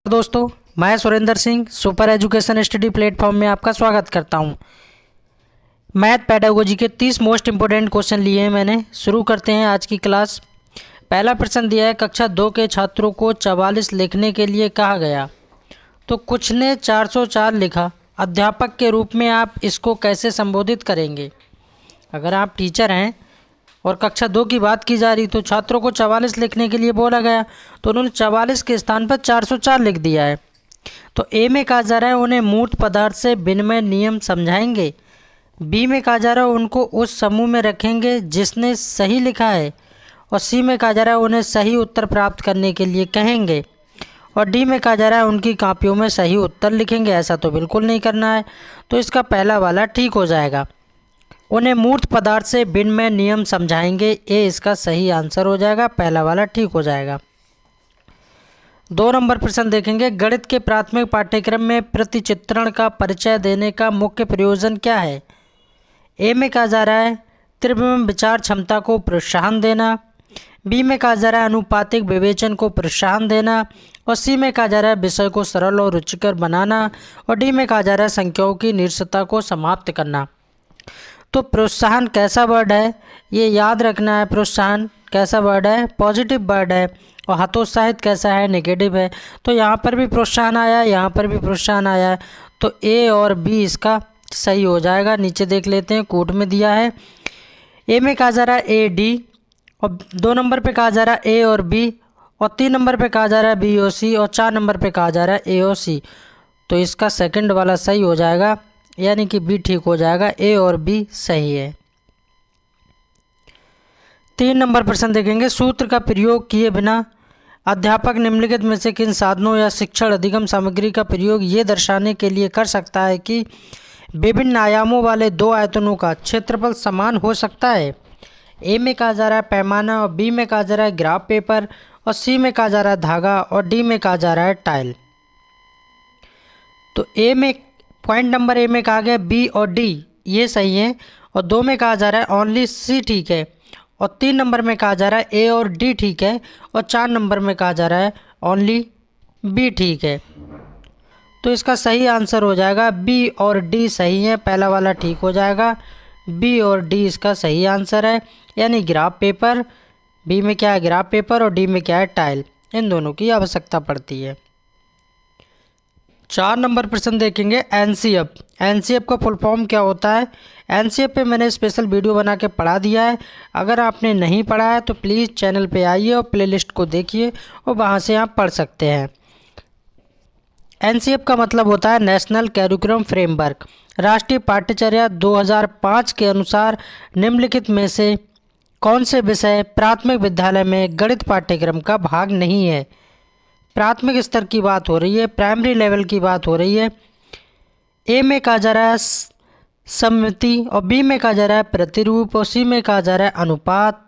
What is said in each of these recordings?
दोस्तों, मैं Surendra Singh super education study platform में आपका स्वागत करता हूं। मैथ पेडागोजी के 30 मोस्ट इंपोर्टेंट क्वेश्चन लिए हैं मैंने। शुरू करते हैं आज की क्लास। पहला प्रश्न दिया है, कक्षा 2 के छात्रों को 44 लिखने के लिए कहा गया तो कुछ ने 404 लिखा। अध्यापक के रूप में आप इसको कैसे संबोधित करेंगे? अगर आप टीचर हैं और कक्षा 2 की बात की जा रही तो छात्रों को 44 लिखने के लिए बोला गया तो उन्होंने 44 के स्थान पर 404 लिख दिया है। तो ए में कहा जा रहा है उन्हें मूर्त पदार्थ से विनिमय नियम समझाएंगे। बी में कहा जा रहा है उनको उस समूह में रखेंगे जिसने सही लिखा है। और सी में कहा जा रहा है उन्हें सही उत्तर प्राप्त करने के लिए कहेंगे। और डी में कहा जा रहा है उनकी कॉपियों में सही उत्तर लिखेंगे। ऐसा तो बिल्कुल नहीं करना है, तो इसका पहला वाला ठीक हो जाएगा। उन्हें मूर्त पदार्थ से विनिमय नियम समझाएंगे, ये इसका सही आंसर हो जाएगा, पहला वाला ठीक हो जाएगा। 2 नंबर प्रश्न देखेंगे, गणित के प्राथमिक पाठ्यक्रम में प्रतिचित्रण का परिचय देने का मुख्य प्रयोजन क्या है? ए में कहा जा रहा है त्रिविम विचार क्षमता को प्रोत्साहन देना। बी में कहा जा रहा है अनुपातिक विवेचन को प्रोत्साहन देना। और सी में कहा जा रहा है विषय को सरल और रुचिकर बनाना। और डी में कहा जा रहा है संख्याओं की निरसता को समाप्त करना। तो प्रोत्साहन कैसा वर्ड है, ये याद रखना है। प्रोत्साहन कैसा वर्ड है? पॉजिटिव वर्ड है। और हतोत्साहित कैसा है? नेगेटिव है। तो यहाँ पर भी प्रोत्साहन आया है, यहाँ पर भी प्रोत्साहन आया है, तो ए और बी इसका सही हो जाएगा। नीचे देख लेते हैं, कोड में दिया है। ए में कहा जा रहा है ए डी, और 2 नंबर पे कहा जा रहा है ए और बी, और 3 नंबर पे कहा जा रहा है बी और सी, और 4 नंबर पे कहा जा रहा है ए और सी। तो इसका सेकंड वाला सही हो जाएगा, यानी कि बी ठीक हो जाएगा, ए और बी सही है। 3 नंबर प्रश्न देखेंगे, सूत्र का प्रयोग किए बिना अध्यापक निम्नलिखित में से किन साधनों या शिक्षण अधिगम सामग्री का प्रयोग ये दर्शाने के लिए कर सकता है कि विभिन्न आयामों वाले 2 आयतनों का क्षेत्रफल समान हो सकता है? ए में कहा जा रहा है पैमाना, और बी में कहा जा रहा है ग्राफ पेपर, और सी में कहा जा रहा है धागा, और डी में कहा जा रहा है टाइल। तो ए में पॉइंट नंबर ए में कहा गया बी और डी ये सही है, और 2 में कहा जा रहा है ओनली सी ठीक है, और 3 नंबर में कहा जा रहा है ए और डी ठीक है, और 4 नंबर में कहा जा रहा है ओनली बी ठीक है। तो इसका सही आंसर हो जाएगा बी और डी सही है, पहला वाला ठीक हो जाएगा। बी और डी इसका सही आंसर है, यानी ग्राफ पेपर। बी में क्या है? ग्राफ पेपर, और डी में क्या है? टाइल। इन दोनों की आवश्यकता पड़ती है। 4 नंबर प्रश्न देखेंगे, एनसीएफ। एनसीएफ का फुल फॉर्म क्या होता है? एनसीएफ पे मैंने स्पेशल वीडियो बना के पढ़ा दिया है। अगर आपने नहीं पढ़ा है तो प्लीज़ चैनल पे आइए और प्लेलिस्ट को देखिए, और वहाँ से आप पढ़ सकते हैं। एनसीएफ का मतलब होता है नेशनल कैरिकुलम फ्रेमवर्क। राष्ट्रीय पाठ्यचर्या 2005 के अनुसार निम्नलिखित में से कौन से विषय प्राथमिक विद्यालय में गणित पाठ्यक्रम का भाग नहीं है? प्राथमिक स्तर की बात हो रही है, प्राइमरी लेवल की बात हो रही है। ए में कहा जा रहा है सममिति, और बी में कहा जा रहा है प्रतिरूप, और सी में कहा जा रहा है अनुपात,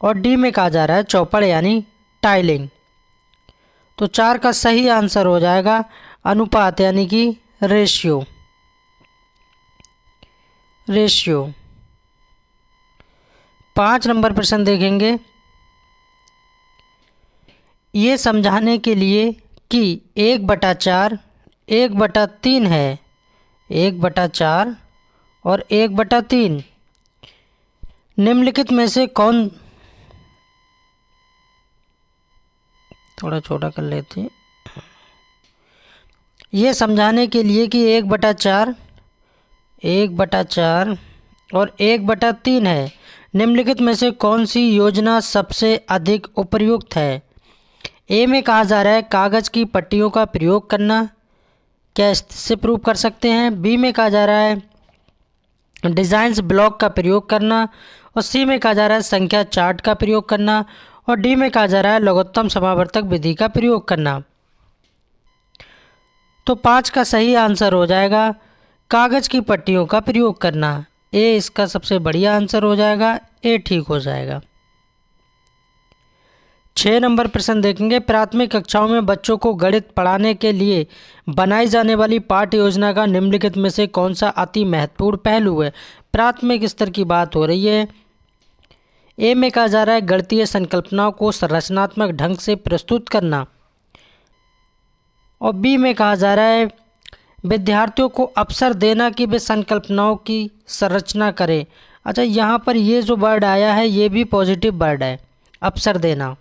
और डी में कहा जा रहा है चौपड़ यानी टाइलिंग। तो 4 का सही आंसर हो जाएगा अनुपात यानी कि रेशियो। 5 नंबर प्रश्न देखेंगे, ये समझाने के लिए कि 1/4 1/3 है, 1/4 और 1/3 निम्नलिखित में से कौन, थोड़ा छोटा कर लेते हैं। ये समझाने के लिए कि 1/4 और 1/3 है, निम्नलिखित में से कौन सी योजना सबसे अधिक उपयुक्त है? ए में कहा जा रहा है कागज़ की पट्टियों का प्रयोग करना, क्या इससे प्रूव कर सकते हैं? बी में कहा जा रहा है डिज़ाइंस ब्लॉक का प्रयोग करना, और सी में कहा जा रहा है संख्या चार्ट का प्रयोग करना, और डी में कहा जा रहा है लघुत्तम समावर्तक विधि का प्रयोग करना। तो 5 का सही आंसर हो जाएगा कागज़ की पट्टियों का प्रयोग करना। ए इसका सबसे बढ़िया आंसर हो जाएगा, ए ठीक हो जाएगा। 6 नंबर प्रश्न देखेंगे, प्राथमिक कक्षाओं में बच्चों को गणित पढ़ाने के लिए बनाई जाने वाली पाठ्य योजना का निम्नलिखित में से कौन सा अति महत्वपूर्ण पहलू है? प्राथमिक स्तर की बात हो रही है। ए में कहा जा रहा है गणितीय संकल्पनाओं को संरचनात्मक ढंग से प्रस्तुत करना। और बी में कहा जा रहा है विद्यार्थियों को अवसर देना कि वे संकल्पनाओं की संरचना करें। अच्छा, यहाँ पर ये जो वर्ड आया है ये भी पॉजिटिव वर्ड है, अवसर देना,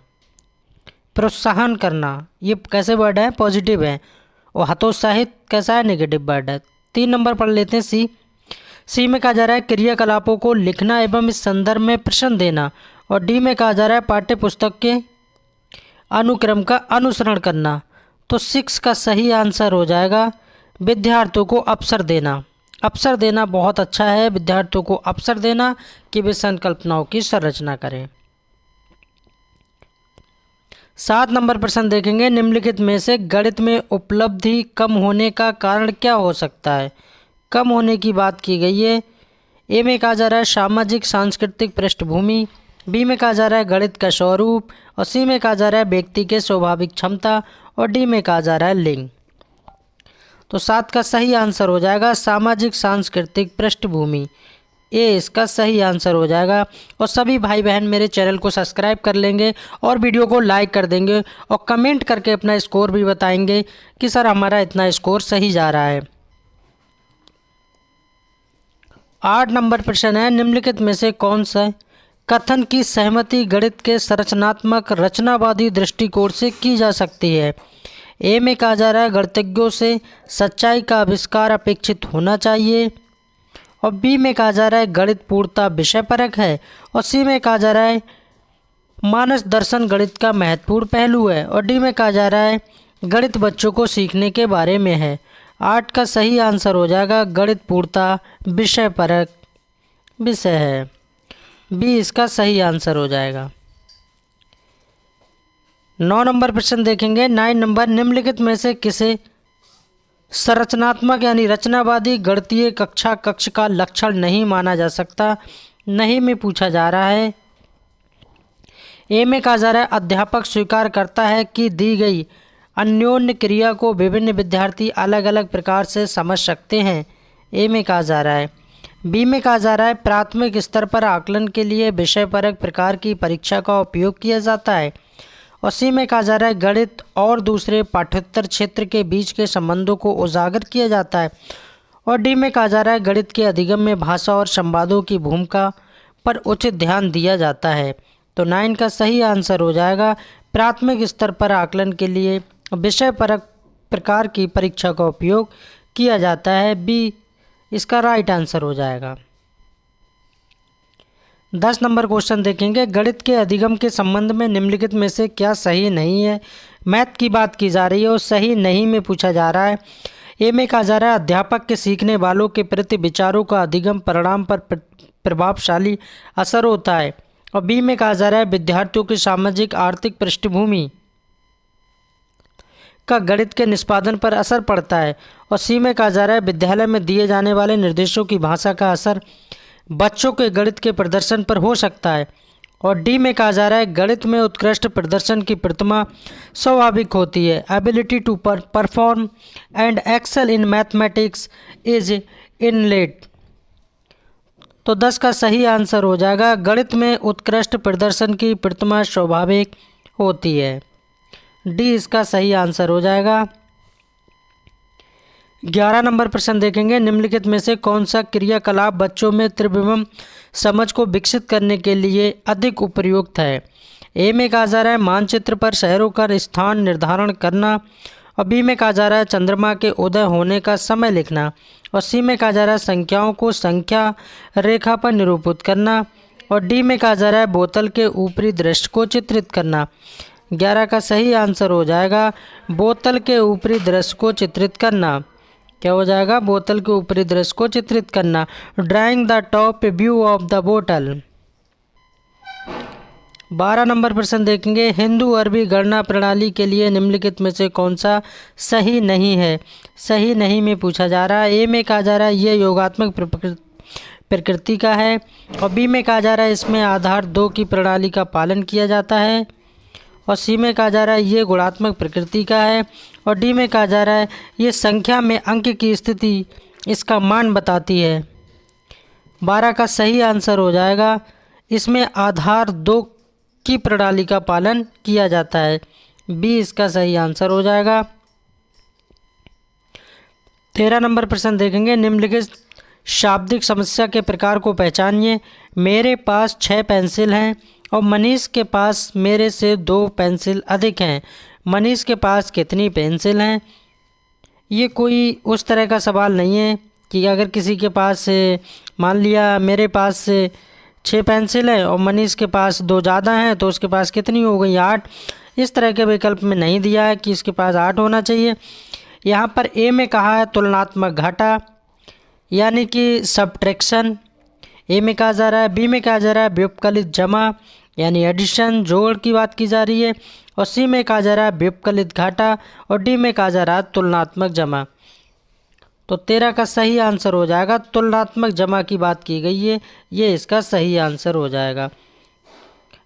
प्रोत्साहन करना, ये कैसे वर्ड है, पॉजिटिव है। और हतोत्साहित कैसा है, नेगेटिव वर्ड है। 3 नंबर पढ़ लेते हैं सी में कहा जा रहा है क्रियाकलापों को लिखना एवं इस संदर्भ में प्रश्न देना। और डी में कहा जा रहा है पाठ्य पुस्तक के अनुक्रम का अनुसरण करना। तो 6 का सही आंसर हो जाएगा विद्यार्थियों को अवसर देना। अवसर देना बहुत अच्छा है, विद्यार्थियों को अवसर देना कि वे संकल्पनाओं की संरचना करें। 7 नंबर प्रश्न देखेंगे, निम्नलिखित में से गणित में उपलब्धि कम होने का कारण क्या हो सकता है। कम होने की बात की गई है। ए में कहा जा रहा है सामाजिक सांस्कृतिक पृष्ठभूमि, बी में कहा जा रहा है गणित का स्वरूप, और सी में कहा जा रहा है व्यक्ति के स्वाभाविक क्षमता, और डी में कहा जा रहा है लिंग। तो 7 का सही आंसर हो जाएगा सामाजिक सांस्कृतिक पृष्ठभूमि, ए इसका सही आंसर हो जाएगा। और सभी भाई बहन मेरे चैनल को सब्सक्राइब कर लेंगे और वीडियो को लाइक कर देंगे और कमेंट करके अपना स्कोर भी बताएंगे कि सर हमारा इतना स्कोर सही जा रहा है। 8 नंबर प्रश्न है, निम्नलिखित में से कौन सा कथन की सहमति गणित के संरचनात्मक रचनावादी दृष्टिकोण से की जा सकती है। ए में कहा जा रहा है गणितज्ञों से सच्चाई का आविष्कार अपेक्षित होना चाहिए, और बी में कहा जा रहा है गणित पूर्णतः विषय परक है, और सी में कहा जा रहा है मानस दर्शन गणित का महत्वपूर्ण पहलू है, और डी में कहा जा रहा है गणित बच्चों को सीखने के बारे में है। 8 का सही आंसर हो जाएगा गणित पूर्णतः विषय परक विषय है, बी इसका सही आंसर हो जाएगा। 9 नंबर प्रश्न देखेंगे। 9 नंबर, निम्नलिखित में से किसे संरचनात्मक यानी रचनावादी गणितीय कक्ष का लक्षण नहीं माना जा सकता। नहीं में पूछा जा रहा है। ए में कहा जा रहा है अध्यापक स्वीकार करता है कि दी गई अन्योन्य क्रिया को विभिन्न विद्यार्थी अलग अलग प्रकार से समझ सकते हैं। ए में कहा जा रहा है। बी में कहा जा रहा है प्राथमिक स्तर पर आकलन के लिए विषय परक प्रकार की परीक्षा का उपयोग किया जाता है, और सी में कहा जा रहा है गणित और दूसरे पाठ्येतर क्षेत्र के बीच के संबंधों को उजागर किया जाता है, और डी में कहा जा रहा है गणित के अधिगम में भाषा और संवादों की भूमिका पर उचित ध्यान दिया जाता है। तो 9 का सही आंसर हो जाएगा प्राथमिक स्तर पर आकलन के लिए विषय परक प्रकार की परीक्षा का उपयोग किया जाता है, बी इसका राइट आंसर हो जाएगा। 10 नंबर क्वेश्चन देखेंगे, गणित के अधिगम के संबंध में निम्नलिखित में से क्या सही नहीं है। मैथ की बात की जा रही है और सही नहीं में पूछा जा रहा है। ए में कहा जा रहा है अध्यापक के सीखने वालों के प्रति विचारों का अधिगम परिणाम पर प्रभावशाली असर होता है, और बी में कहा जा रहा है विद्यार्थियों की सामाजिक आर्थिक पृष्ठभूमि का गणित के निष्पादन पर असर पड़ता है, और सी में कहा जा रहा है विद्यालय में दिए जाने वाले निर्देशों की भाषा का असर बच्चों के गणित के प्रदर्शन पर हो सकता है, और डी में कहा जा रहा है गणित में उत्कृष्ट प्रदर्शन की प्रतिमा स्वाभाविक होती है। Ability to perform and excel in mathematics is innate. तो 10 का सही आंसर हो जाएगा गणित में उत्कृष्ट प्रदर्शन की प्रतिमा स्वाभाविक होती है, डी इसका सही आंसर हो जाएगा। 11 नंबर प्रश्न देखेंगे, निम्नलिखित में से कौन सा क्रियाकलाप बच्चों में त्रिविम समझ को विकसित करने के लिए अधिक उपयुक्त है। ए में कहा जा रहा है मानचित्र पर शहरों का स्थान निर्धारण करना, और बी में कहा जा रहा है चंद्रमा के उदय होने का समय लिखना, और सी में कहा जा रहा है संख्याओं को संख्या रेखा पर निरूपित करना, और डी में कहा जा रहा है बोतल के ऊपरी दृश्य को चित्रित करना। 11 का सही आंसर हो जाएगा बोतल के ऊपरी दृश्य को चित्रित करना। क्या हो जाएगा, बोतल के ऊपरी दृश्य को चित्रित करना, drawing the top view of the बोतल। 12 नंबर प्रश्न देखेंगे, हिंदू अरबी गणना प्रणाली के लिए निम्नलिखित में से कौन सा सही नहीं है। सही नहीं में पूछा जा रहा है। ए में कहा जा रहा है ये योगात्मक प्रकृति का है, और बी में कहा जा रहा है इसमें आधार 2 की प्रणाली का पालन किया जाता है, और सी में कहा जा रहा है ये गुणात्मक प्रकृति का है, और डी में कहा जा रहा है ये संख्या में अंक की स्थिति इसका मान बताती है। 12 का सही आंसर हो जाएगा इसमें आधार 2 की प्रणाली का पालन किया जाता है, बी इसका सही आंसर हो जाएगा। 13 नंबर प्रश्न देखेंगे, निम्नलिखित शाब्दिक समस्या के प्रकार को पहचानिए। मेरे पास 6 पेंसिल हैं और मनीष के पास मेरे से 2 पेंसिल अधिक हैं। मनीष के पास कितनी पेंसिल हैं? ये कोई उस तरह का सवाल नहीं है कि अगर किसी के पास मान लिया मेरे पास 6 पेंसिल है और मनीष के पास 2 ज़्यादा हैं तो उसके पास कितनी हो गई? 8। इस तरह के विकल्प में नहीं दिया है कि इसके पास 8 होना चाहिए। यहाँ पर ए में कहा है तुलनात्मक घाटा यानी कि सब्ट्रैक्शन, ए में कहा जा रहा है। बी में कहा जा रहा है व्युत्कलित जमा यानी एडिशन, जोड़ की बात की जा रही है। और सी में कहा जा रहा है व्युत्कलित घाटा और डी में कहा जा रहा है तुलनात्मक जमा। तो 13 का सही आंसर हो जाएगा तुलनात्मक जमा की बात की गई है, ये इसका सही आंसर हो जाएगा।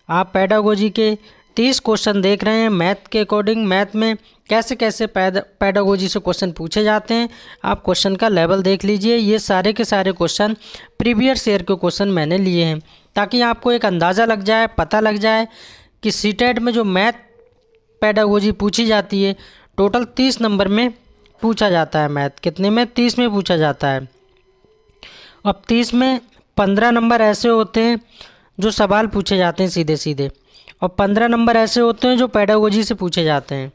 आप पेडागोजी के 30 क्वेश्चन देख रहे हैं मैथ के अकॉर्डिंग। मैथ में कैसे कैसे पेडागोजी से क्वेश्चन पूछे जाते हैं, आप क्वेश्चन का लेवल देख लीजिए। ये सारे के सारे क्वेश्चन प्रीवियस ईयर के क्वेश्चन मैंने लिए हैं ताकि आपको एक अंदाज़ा लग जाए, पता लग जाए कि सीटेट में जो मैथ पेडागोजी पूछी जाती है टोटल 30 नंबर में पूछा जाता है। मैथ कितने में? 30 में पूछा जाता है। अब 30 में 15 नंबर ऐसे होते हैं जो सवाल पूछे जाते हैं सीधे सीधे, और 15 नंबर ऐसे होते हैं जो पेडागोजी से पूछे जाते हैं।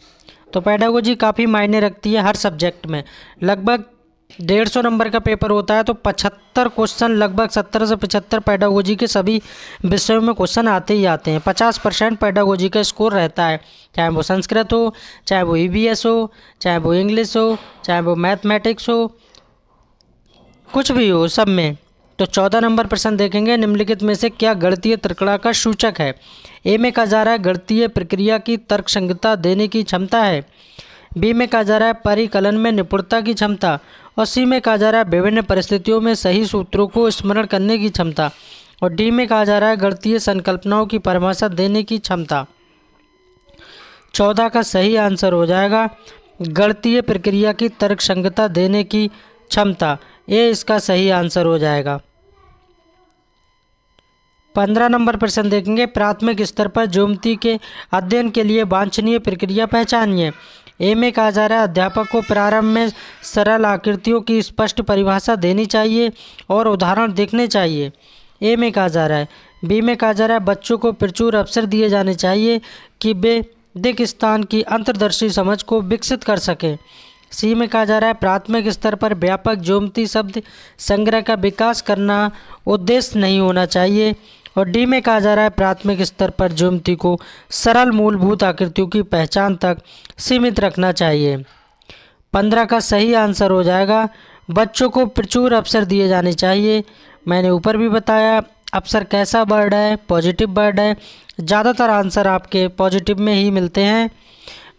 तो पेडागोजी काफ़ी मायने रखती है हर सब्जेक्ट में। लगभग 150 नंबर का पेपर होता है तो 75 क्वेश्चन, लगभग 70 से 75 पेडागोजी के सभी विषयों में क्वेश्चन आते ही आते हैं। 50% पेडागोजी का स्कोर रहता है, चाहे वो संस्कृत हो, चाहे वो ईवीएस हो, चाहे वो इंग्लिश हो, चाहे वो मैथमेटिक्स हो, कुछ भी हो, सब में। तो 14 नंबर प्रश्न देखेंगे, निम्नलिखित में से क्या गणितीय त्रिकड़ा का सूचक है? ए में कहा जा रहा है गणितीय प्रक्रिया की तर्कसंगतता देने की क्षमता है। बी में कहा जा रहा है परिकलन में निपुणता की क्षमता। और सी में कहा जा रहा है विभिन्न परिस्थितियों में सही सूत्रों को स्मरण करने की क्षमता। और डी में कहा जा रहा है गणितीय संकल्पनाओं की परिभाषा देने की क्षमता। 14 का सही आंसर हो जाएगा गणितीय प्रक्रिया की तर्कसंगतता देने की क्षमता, ये इसका सही आंसर हो जाएगा। 15 नंबर प्रश्न देखेंगे, प्राथमिक स्तर पर ज्योमेट्री के अध्ययन के लिए वांछनीय प्रक्रिया पहचानिए। ए में कहा जा रहा है अध्यापक को प्रारंभ में सरल आकृतियों की स्पष्ट परिभाषा देनी चाहिए और उदाहरण देखने चाहिए। ए में कहा जा रहा है। बी में कहा जा रहा है बच्चों को प्रचुर अवसर दिए जाने चाहिए कि वे दिक् स्थान की अंतर्दर्शी समझ को विकसित कर सकें। सी में कहा जा रहा है प्राथमिक स्तर पर व्यापक ज्योमेट्री शब्द संग्रह का विकास करना उद्देश्य नहीं होना चाहिए। और डी में कहा जा रहा है प्राथमिक स्तर पर ज्योमेट्री को सरल मूलभूत आकृतियों की पहचान तक सीमित रखना चाहिए। 15 का सही आंसर हो जाएगा बच्चों को प्रचुर अवसर दिए जाने चाहिए। मैंने ऊपर भी बताया अवसर कैसा वर्ड है, पॉजिटिव वर्ड है। ज़्यादातर आंसर आपके पॉजिटिव में ही मिलते हैं।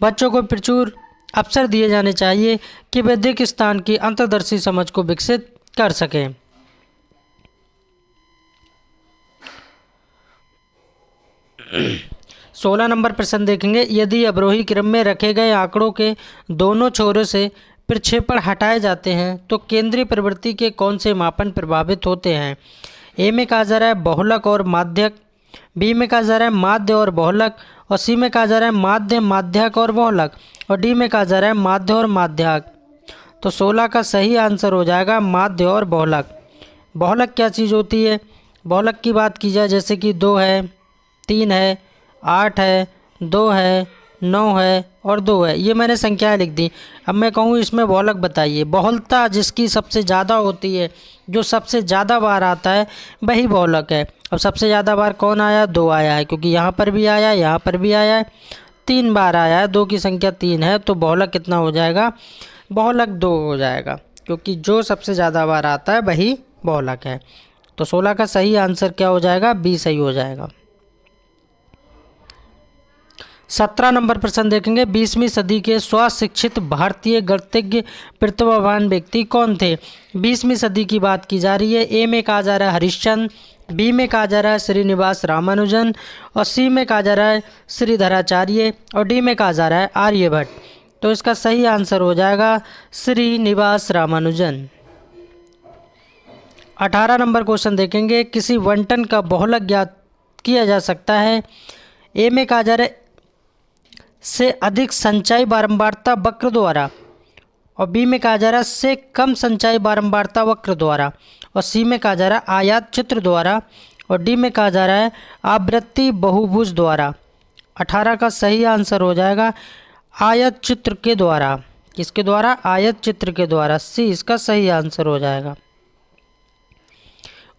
बच्चों को प्रचुर अवसर दिए जाने चाहिए कि वे दिक् स्थान की अंतर्दर्शी समझ को विकसित कर सकें। 16 नंबर प्रश्न देखेंगे, यदि अवरोही क्रम में रखे गए आंकड़ों के दोनों छोरों से प्रक्षेपण हटाए जाते हैं तो केंद्रीय प्रवृत्ति के कौन से मापन प्रभावित होते हैं? ए में कहा जा रहा है बहुलक और माध्यक। बी में कहा जा रहा है माध्य और बहुलक। और सी में कहा जा रहा है माध्य, माध्यक और बहुलक। और डी में कहा जा रहा है माध्य और माध्यक। तो 16 का सही आंसर हो जाएगा माध्य और बहुलक। बहुलक क्या चीज़ होती है? बहुलक की बात की जाए जैसे कि 2 है, 3 है, 8 है, 2 है, 9 है और 2 है, ये मैंने संख्याएं लिख दी। अब मैं कहूँ इसमें बहुलक बताइए। बहुलता जिसकी सबसे ज़्यादा होती है, जो सबसे ज़्यादा बार आता है वही बहुलक है। अब सबसे ज़्यादा बार कौन आया? 2 आया है, क्योंकि यहाँ पर भी आया है, यहाँ पर भी आया है, 3 बार आया है। 2 की संख्या 3 है तो बहुलक कितना हो जाएगा? बहुलक 2 हो जाएगा, क्योंकि जो सबसे ज़्यादा बार आता है वही बहुलक है। तो 16 का सही आंसर क्या हो जाएगा? बी सही हो जाएगा। 17 नंबर प्रश्न देखेंगे, 20वीं सदी के स्वशिक्षित भारतीय गणितज्ञ प्रतिभावान व्यक्ति कौन थे? 20वीं सदी की बात की जा रही है। ए में कहा जा रहा है हरिश्चंद्र। बी में कहा जा रहा है श्रीनिवास रामानुजन। और सी में कहा जा रहा है श्रीधराचार्य। और डी में कहा जा रहा है आर्यभट्ट। तो इसका सही आंसर हो जाएगा श्रीनिवास रामानुजन। 18 नंबर क्वेश्चन देखेंगे, किसी बंटन का बहुलक ज्ञात किया जा सकता है। ए में कहा जा रहा है से अधिक संचयी बारंबारता वक्र द्वारा। और बी में कहा जा रहा है से कम संचयी बारंबारता वक्र द्वारा, और सी में कहा जा रहा है आयात चित्र द्वारा, और डी में कहा जा रहा है आवृत्ति बहुभुज द्वारा। 18 का सही आंसर हो जाएगा आयत चित्र के द्वारा। किसके द्वारा? आयत चित्र के द्वारा। सी इसका सही आंसर हो जाएगा।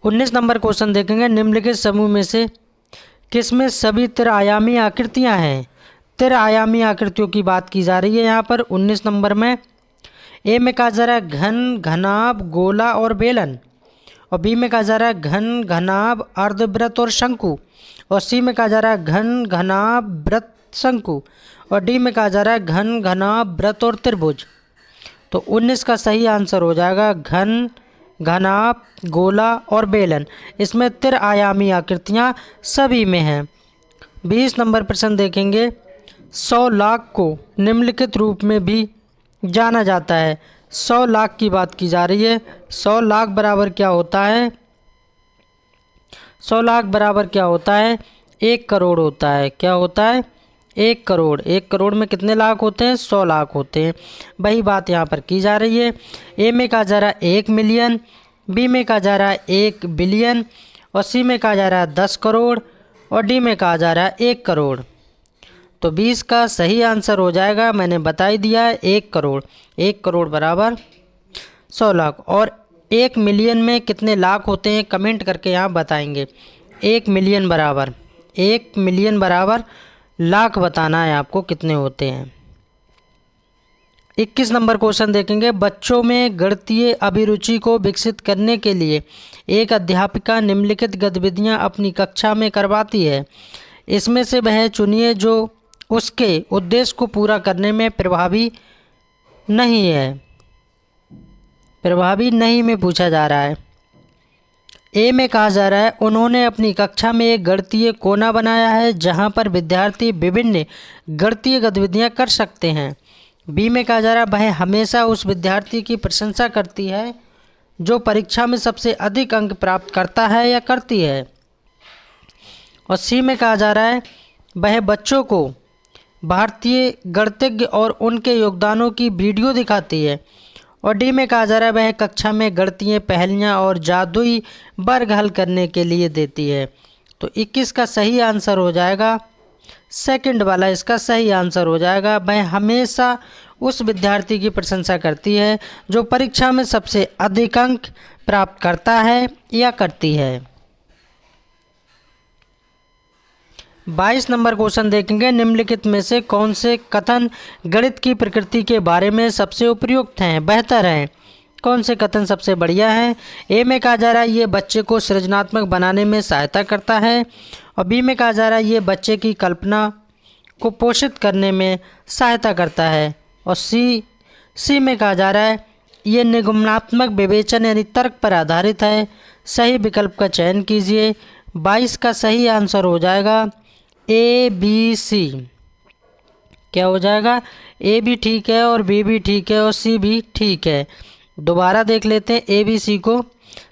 19 नंबर क्वेश्चन देखेंगे, निम्नलिखित समूह में से किसमें सभी त्रिआयामी आकृतियां हैं? त्रिआयामी आकृतियों की बात की जा रही है यहाँ पर 19 नंबर में। ए में कहा जा रहा है घन, घनाभ, गोला और बेलन, और बी में कहा जा रहा है घन, घनाभ, अर्धवृत्त और शंकु, और सी में कहा जा रहा है घन, घनाभ, वृत्त, शंकु, और डी में कहा जा रहा है घन, घनाभ, वृत्त और त्रिभुज। तो 19 का सही आंसर हो जाएगा घन, घनाभ, गोला और बेलन। इसमें त्रिआयामी आकृतियाँ सभी में हैं। 20 नंबर प्रश्न देखेंगे, 100 लाख को निम्नलिखित रूप में भी जाना जाता है। 100 लाख की बात की जा रही है। 100 लाख बराबर क्या होता है? 100 लाख बराबर क्या होता है? 1 करोड़ होता है। क्या होता है? 1 करोड़। 1 करोड़ में कितने लाख होते हैं? 100 लाख होते हैं। वही बात यहाँ पर की जा रही है। ए में कहा जा रहा है 1 मिलियन, बी में कहा जा रहा है 1 बिलियन, और सी में कहा जा रहा है 10 करोड़, और डी में कहा जा रहा है 1 करोड़। तो 20 का सही आंसर हो जाएगा, मैंने बता ही दिया है 1 करोड़। 1 करोड़ बराबर 100 लाख। और 1 मिलियन में कितने लाख होते हैं कमेंट करके यहाँ बताएंगे। 1 मिलियन बराबर 1 मिलियन बराबर लाख बताना है आपको कितने होते हैं। 21 नंबर क्वेश्चन देखेंगे, बच्चों में गणितीय अभिरुचि को विकसित करने के लिए एक अध्यापिका निम्नलिखित गतिविधियां अपनी कक्षा में करवाती है। इसमें से वह चुनिए जो उसके उद्देश्य को पूरा करने में प्रभावी नहीं है। प्रभावी नहीं में पूछा जा रहा है। ए में कहा जा रहा है उन्होंने अपनी कक्षा में एक गणितीय कोना बनाया है जहां पर विद्यार्थी विभिन्न गणितीय गतिविधियां कर सकते हैं। बी में कहा जा रहा है वह हमेशा उस विद्यार्थी की प्रशंसा करती है जो परीक्षा में सबसे अधिक अंक प्राप्त करता है या करती है। और सी में कहा जा रहा है वह बच्चों को भारतीय गणितज्ञ और उनके योगदानों की वीडियो दिखाती है। और डी में कहा जा रहा है वह कक्षा में गणितीय पहेलियाँ और जादुई वर्ग हल करने के लिए देती है। तो 21 का सही आंसर हो जाएगा सेकंड वाला, इसका सही आंसर हो जाएगा वह हमेशा उस विद्यार्थी की प्रशंसा करती है जो परीक्षा में सबसे अधिक अंक प्राप्त करता है या करती है। 22 नंबर क्वेश्चन देखेंगे, निम्नलिखित में से कौन से कथन गणित की प्रकृति के बारे में सबसे उपयुक्त हैं, बेहतर हैं? कौन से कथन सबसे बढ़िया हैं? ए में कहा जा रहा है ये बच्चे को सृजनात्मक बनाने में सहायता करता है, और बी में कहा जा रहा है ये बच्चे की कल्पना को पोषित करने में सहायता करता है, और सी में कहा जा रहा है ये निगमनात्मक विवेचन यानी तर्क पर आधारित है। सही विकल्प का चयन कीजिए। 22 का सही आंसर हो जाएगा ए बी सी। क्या हो जाएगा? ए भी ठीक है और बी भी ठीक है और सी भी ठीक है। दोबारा देख लेते हैं ए बी सी को।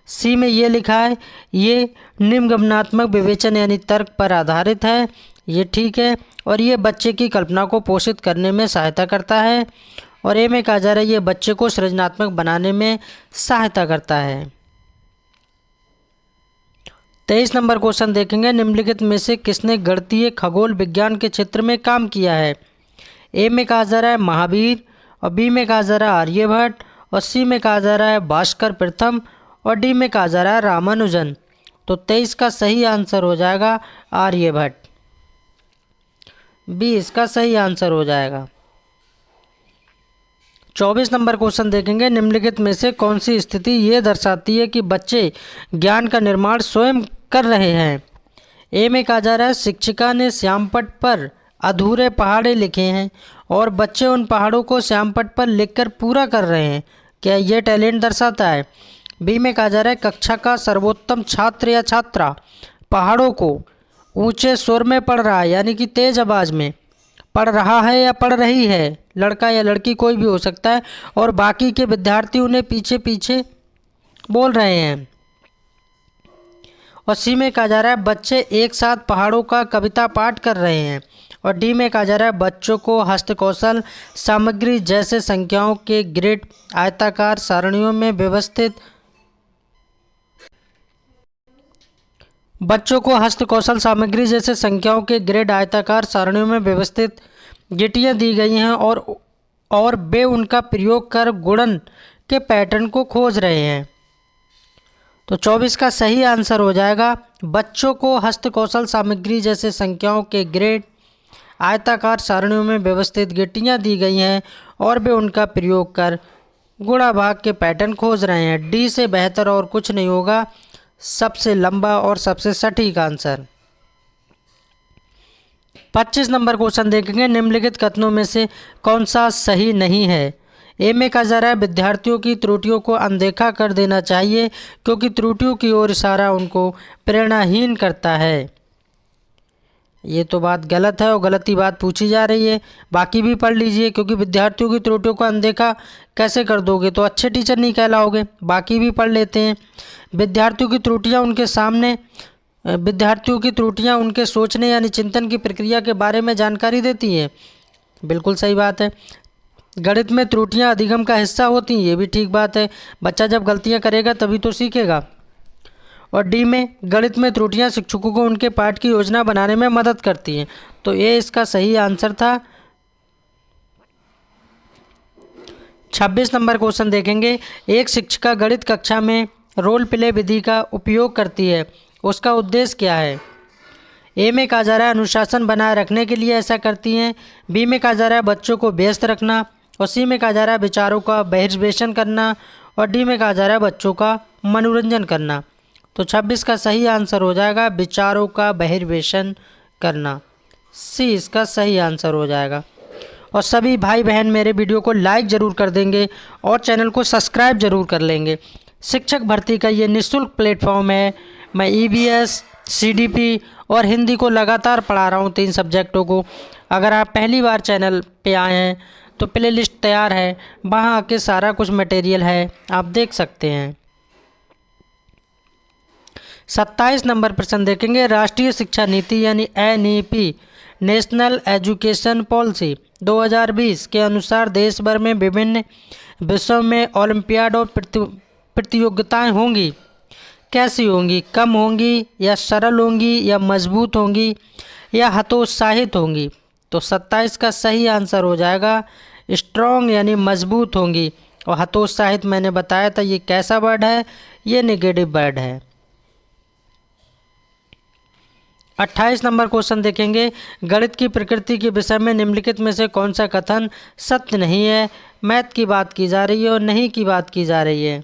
सी में ये लिखा है ये निम्नगमनात्मक विवेचन यानी तर्क पर आधारित है, ये ठीक है, और ये बच्चे की कल्पना को पोषित करने में सहायता करता है। और ए में कहा जा रहा है ये बच्चे को सृजनात्मक बनाने में सहायता करता है। 23 नंबर क्वेश्चन देखेंगे, निम्नलिखित में से किसने गणितीय खगोल विज्ञान के क्षेत्र में काम किया है? ए में कहा जा रहा है महावीर, और बी में कहा जा रहा है आर्यभट्ट, और सी में कहा जा रहा है भास्कर प्रथम, और डी में कहा जा रहा है रामानुजन। तो 23 का सही आंसर हो जाएगा आर्यभट्ट। बी इसका सही आंसर हो जाएगा। 24 नंबर क्वेश्चन देखेंगे, निम्नलिखित में से कौन सी स्थिति ये दर्शाती है कि बच्चे ज्ञान का निर्माण स्वयं कर रहे हैं? ए में कहा जा रहा है शिक्षिका ने श्यामपट्ट पर अधूरे पहाड़े लिखे हैं और बच्चे उन पहाड़ों को श्यामपट्ट पर लिखकर पूरा कर रहे हैं। क्या ये टैलेंट दर्शाता है? बी में कहा जा रहा है कक्षा का सर्वोत्तम छात्र या छात्रा पहाड़ों को ऊंचे स्वर में पढ़ रहा है, यानी कि तेज आवाज़ में पढ़ रहा है या पढ़ रही है, लड़का या लड़की कोई भी हो सकता है, और बाकी के विद्यार्थी उन्हें पीछे पीछे बोल रहे हैं। और सी में कहा जा रहा है बच्चे एक साथ पहाड़ों का कविता पाठ कर रहे हैं, और डी में कहा जा रहा है बच्चों को हस्तकौशल सामग्री जैसे संख्याओं के ग्रिड आयताकार सारणियों में व्यवस्थित बच्चों को हस्तकौशल सामग्री जैसे संख्याओं के ग्रिड आयताकार सारणियों में व्यवस्थित गिट्टियाँ दी गई हैं और वे उनका प्रयोग कर गुणन के पैटर्न को खोज रहे हैं। तो 24 का सही आंसर हो जाएगा बच्चों को हस्तकौशल सामग्री जैसे संख्याओं के ग्रिड आयताकार सारणियों में व्यवस्थित गिट्टियाँ दी गई हैं और वे उनका प्रयोग कर गुणा भाग के पैटर्न खोज रहे हैं। डी से बेहतर और कुछ नहीं होगा, सबसे लंबा और सबसे सटीक आंसर। 25 नंबर क्वेश्चन देखेंगे, निम्नलिखित कथनों में से कौन सा सही नहीं है। ए में कहा जा रहा है विद्यार्थियों की त्रुटियों को अनदेखा कर देना चाहिए क्योंकि त्रुटियों की ओर इशारा उनको प्रेरणाहीन करता है। ये तो बात गलत है और गलत ही बात पूछी जा रही है। बाकी भी पढ़ लीजिए, क्योंकि विद्यार्थियों की त्रुटियों को अनदेखा कैसे कर दोगे तो अच्छे टीचर नहीं कहलाओगे। बाकी भी पढ़ लेते हैं। विद्यार्थियों की त्रुटियां उनके सोचने यानी चिंतन की प्रक्रिया के बारे में जानकारी देती हैं। बिल्कुल सही बात है। गणित में त्रुटियां अधिगम का हिस्सा होती हैं, ये भी ठीक बात है। बच्चा जब गलतियां करेगा तभी तो सीखेगा। और डी में गणित में त्रुटियां शिक्षकों को उनके पाठ की योजना बनाने में मदद करती हैं, तो ये इसका सही आंसर था। 26 नंबर क्वेश्चन देखेंगे, एक शिक्षिका गणित कक्षा में रोल प्ले विधि का उपयोग करती है, उसका उद्देश्य क्या है। ए में कहा जा रहा है अनुशासन बनाए रखने के लिए ऐसा करती हैं। बी में कहा जा रहा है बच्चों को व्यस्त रखना। और सी में कहा जा रहा है विचारों का बहिर्वेशन करना। और डी में कहा जा रहा है बच्चों का मनोरंजन करना। तो 26 का सही आंसर हो जाएगा विचारों का बहिर्वेशन करना। सी इसका सही आंसर हो जाएगा। और सभी भाई बहन मेरे वीडियो को लाइक ज़रूर कर देंगे और चैनल को सब्सक्राइब ज़रूर कर लेंगे। शिक्षक भर्ती का ये निःशुल्क प्लेटफॉर्म है। मैं ईवीएस, सीडीपी और हिंदी को लगातार पढ़ा रहा हूँ, 3 सब्जेक्टों को। अगर आप पहली बार चैनल पे आए हैं तो प्लेलिस्ट तैयार है, वहाँ आके सारा कुछ मटेरियल है, आप देख सकते हैं। 27 नंबर प्रश्न देखेंगे, राष्ट्रीय शिक्षा नीति यानी एनईपी नेशनल एजुकेशन पॉलिसी 2020 के अनुसार देश भर में विभिन्न विषयों में ओलंपियाड और प्रतियोगिताएं होंगी। कैसी होंगी? कम होंगी या सरल होंगी या मजबूत होंगी या हतोत्साहित होंगी। तो 27 का सही आंसर हो जाएगा स्ट्रॉन्ग यानी मजबूत होंगी। और हतोत्साहित मैंने बताया था ये कैसा वर्ड है, ये नेगेटिव वर्ड है। 28 नंबर क्वेश्चन देखेंगे, गणित की प्रकृति के विषय में निम्नलिखित में से कौन सा कथन सत्य नहीं है। मैथ की बात की जा रही है और नहीं की बात की जा रही है।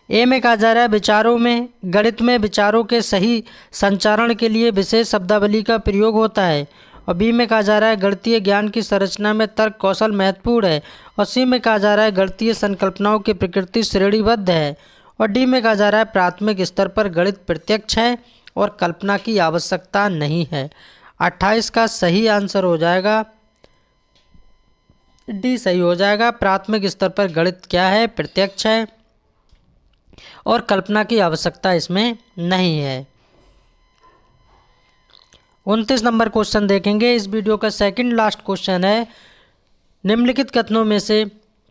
ए में कहा जा रहा है गणित में विचारों के सही संचारण के लिए विशेष शब्दावली का प्रयोग होता है। और बी में कहा जा रहा है गणितीय ज्ञान की संरचना में तर्क कौशल महत्वपूर्ण है। और सी में कहा जा रहा है गणितीय संकल्पनाओं की प्रकृति श्रेणीबद्ध है। और डी में कहा जा रहा है प्राथमिक स्तर पर गणित प्रत्यक्ष है और कल्पना की आवश्यकता नहीं है। 28 का सही आंसर हो जाएगा डी सही हो जाएगा। प्राथमिक स्तर पर गणित क्या है? प्रत्यक्ष है और कल्पना की आवश्यकता इसमें नहीं है। 29 नंबर क्वेश्चन देखेंगे, इस वीडियो का सेकंड लास्ट क्वेश्चन है, निम्नलिखित कथनों में से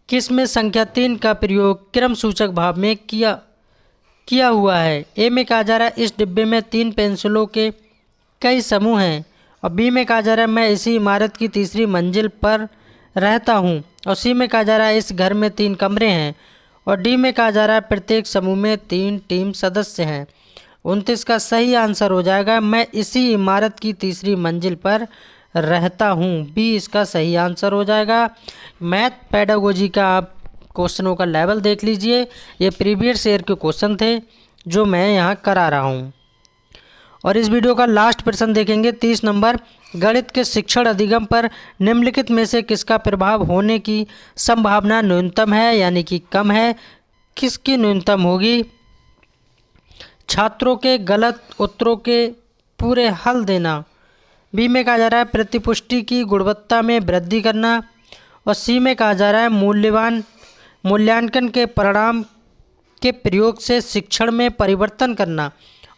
किस में संख्या 3 का प्रयोग क्रम सूचक भाव में किया हुआ है। ए में कहा जा रहा है इस डिब्बे में 3 पेंसिलों के कई समूह हैं। और बी में कहा जा रहा है मैं इसी इमारत की तीसरी मंजिल पर रहता हूँ। और सी में कहा जा रहा है इस घर में 3 कमरे हैं। और डी में कहा जा रहा है प्रत्येक समूह में 3 टीम सदस्य हैं। 29 का सही आंसर हो जाएगा मैं इसी इमारत की तीसरी मंजिल पर रहता हूँ। बी इसका सही आंसर हो जाएगा। मैथ पेडागोजी का आप क्वेश्चनों का लेवल देख लीजिए, ये प्रीवियस ईयर के क्वेश्चन थे जो मैं यहाँ करा रहा हूँ। और इस वीडियो का लास्ट प्रश्न देखेंगे 30 नंबर, गणित के शिक्षण अधिगम पर निम्नलिखित में से किसका प्रभाव होने की संभावना न्यूनतम है यानी कि कम है। किसकी न्यूनतम होगी? छात्रों के गलत उत्तरों के पूरे हल देना। बी में कहा जा रहा है प्रतिपुष्टि की गुणवत्ता में वृद्धि करना। और सी में कहा जा रहा है मूल्यांकन के परिणाम के प्रयोग से शिक्षण में परिवर्तन करना।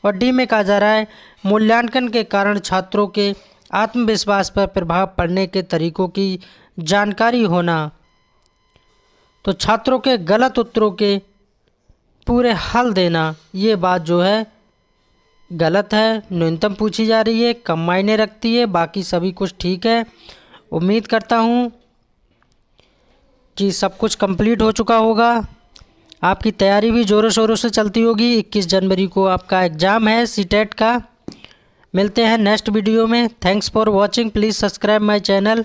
और डी में कहा जा रहा है मूल्यांकन के कारण छात्रों के आत्मविश्वास पर प्रभाव पड़ने के तरीकों की जानकारी होना। तो छात्रों के गलत उत्तरों के पूरे हल देना, ये बात जो है गलत है। न्यूनतम पूछी जा रही है, कम मायने रखती है, बाकी सभी कुछ ठीक है। उम्मीद करता हूँ कि सब कुछ कंप्लीट हो चुका होगा। आपकी तैयारी भी ज़ोरों शोरों से चलती होगी। 21 जनवरी को आपका एग्ज़ाम है सीटेट का। मिलते हैं नेक्स्ट वीडियो में। Thanks for watching. Please subscribe my channel.